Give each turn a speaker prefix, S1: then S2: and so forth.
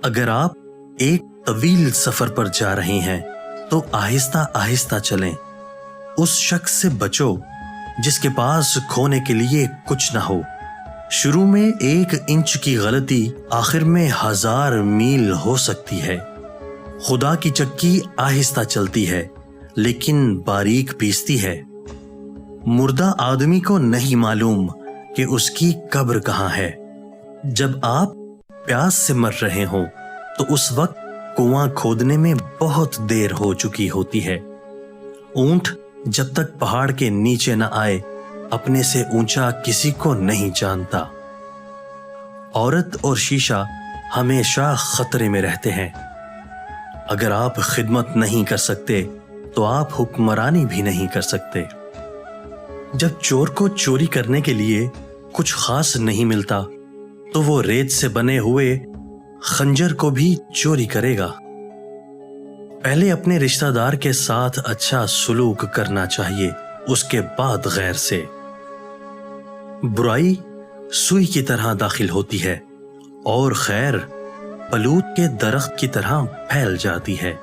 S1: اگر آپ ایک طویل سفر پر جا رہے ہیں تو آہستہ آہستہ چلیں۔ اس شخص سے بچو جس کے پاس کھونے کے لیے کچھ نہ ہو۔ شروع میں 1 انچ کی غلطی آخر میں 1000 میل ہو سکتی ہے۔ خدا کی چکی آہستہ چلتی ہے لیکن باریک پیستی ہے۔ مردہ آدمی کو نہیں معلوم کہ اس کی قبر کہاں ہے۔ جب آپ پیاس سے مر رہے ہوں تو اس وقت کنواں کھودنے میں بہت دیر ہو چکی ہوتی ہے۔ اونٹ جب تک پہاڑ کے نیچے نہ آئے اپنے سے اونچا کسی کو نہیں جانتا۔ عورت اور شیشہ ہمیشہ خطرے میں رہتے ہیں۔ اگر آپ خدمت نہیں کر سکتے تو آپ حکمرانی بھی نہیں کر سکتے۔ جب چور کو چوری کرنے کے لیے کچھ خاص نہیں ملتا تو وہ ریت سے بنے ہوئے خنجر کو بھی چوری کرے گا۔ پہلے اپنے رشتہ دار کے ساتھ اچھا سلوک کرنا چاہیے، اس کے بعد غیر سے۔ برائی سوئی کی طرح داخل ہوتی ہے اور خیر پلوت کے درخت کی طرح پھیل جاتی ہے۔